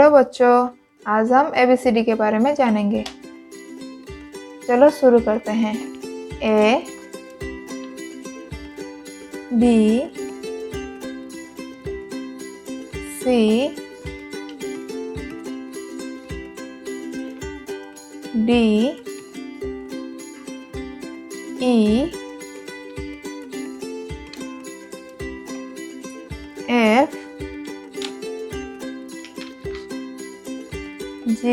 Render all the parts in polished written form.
Hello बच्चों, आज हम ABCD के बारे में जानेंगे। चलो शुरू करते हैं। A B C D E F G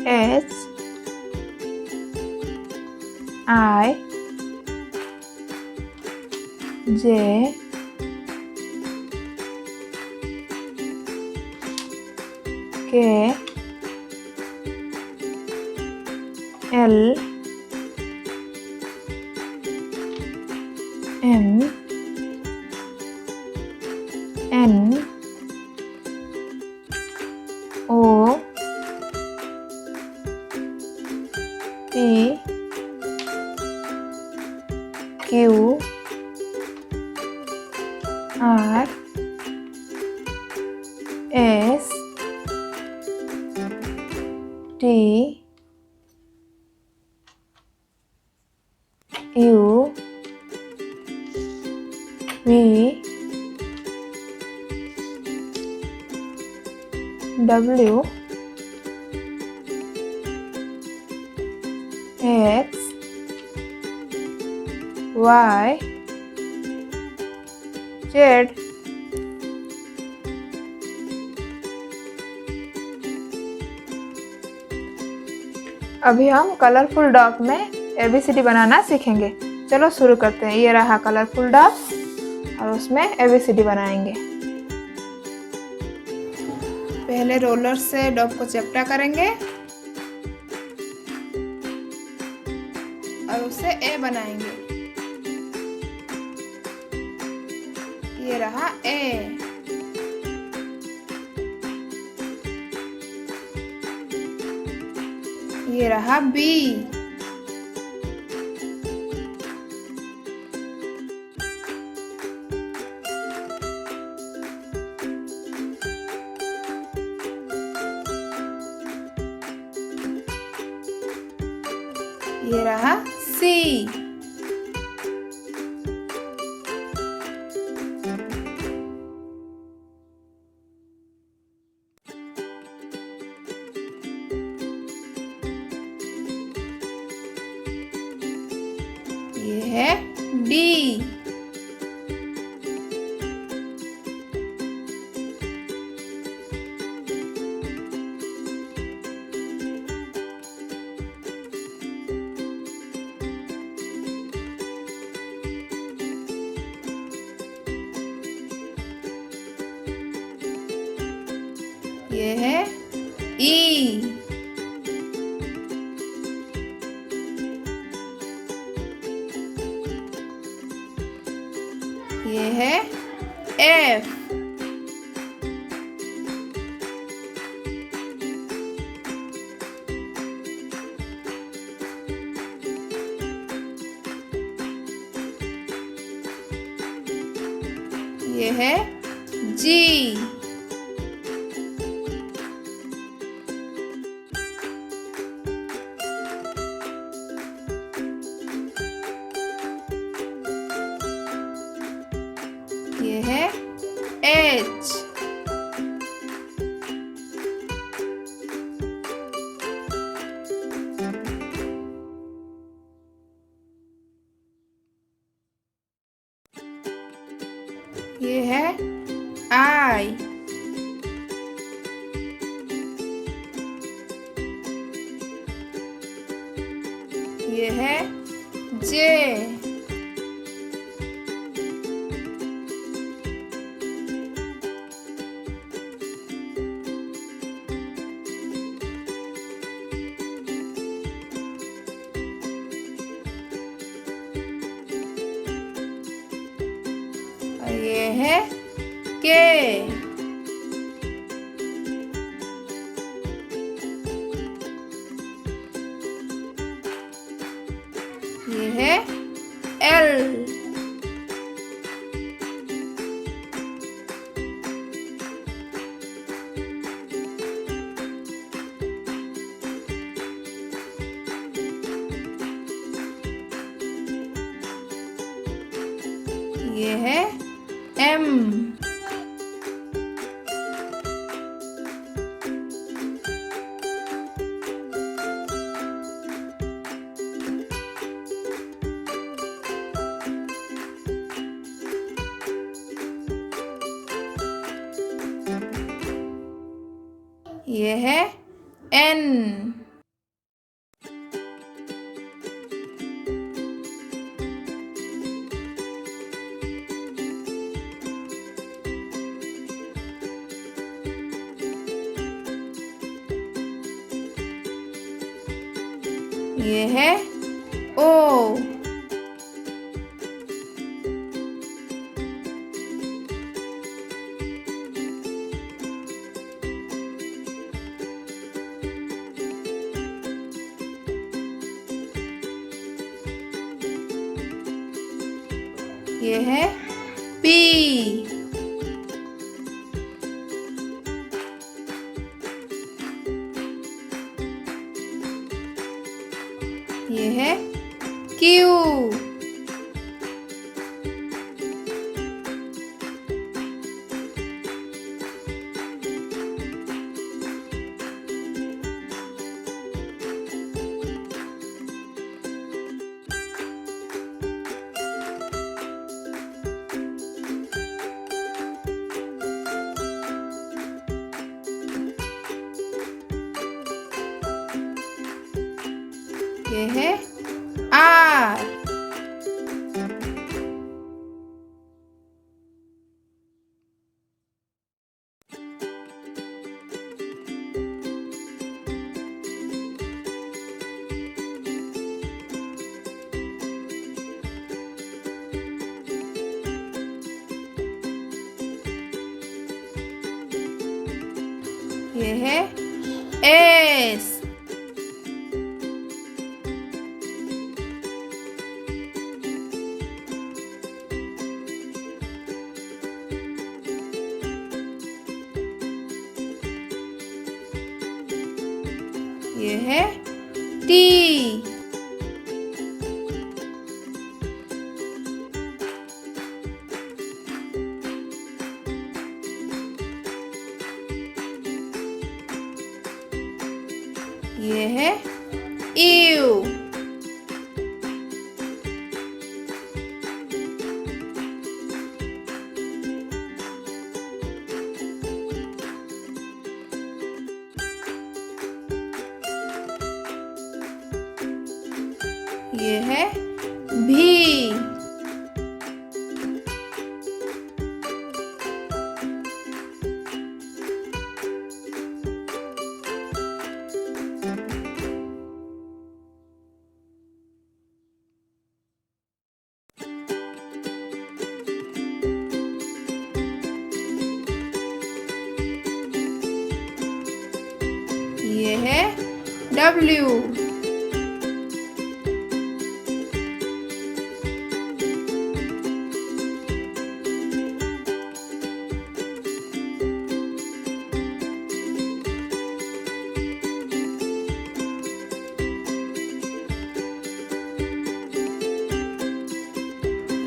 H I J K L M N O P Q R S T U V W X Y Z। अभी हम कलरफुल डॉग में ABCD बनाना सीखेंगे। चलो शुरू करते हैं। ये रहा कलरफुल डॉग और उसमें ABCD बनाएंगे। पहले रोलर से डॉग को चपटा करेंगे और उसे A बनाएंगे। ये रहा A। ये रहा B। ये रहा C। ये है D। ये है E। ये है F। ये है G। ये है H। ये है I। ये है J। ये है K। ये है L। ये है M। ये है N। ये है O। ये है P। ये है Q। ये है R। ये है S। ये है T। ये है U। ये है V। ये है W।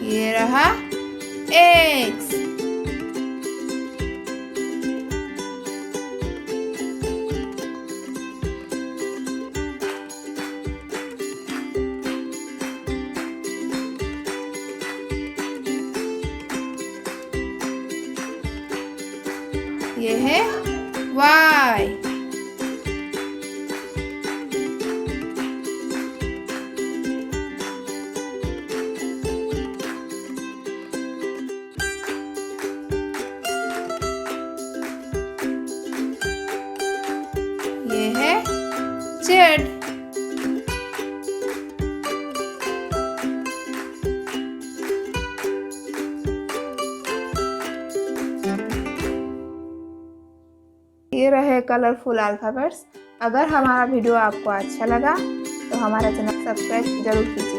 ये रहा X। ये है Y। ये है Z। ये रहे कलरफुल अल्फ़ाबेट्स। अगर हमारा वीडियो आपको अच्छा लगा तो हमारा चैनल सब्सक्राइब जरूर कीजिए।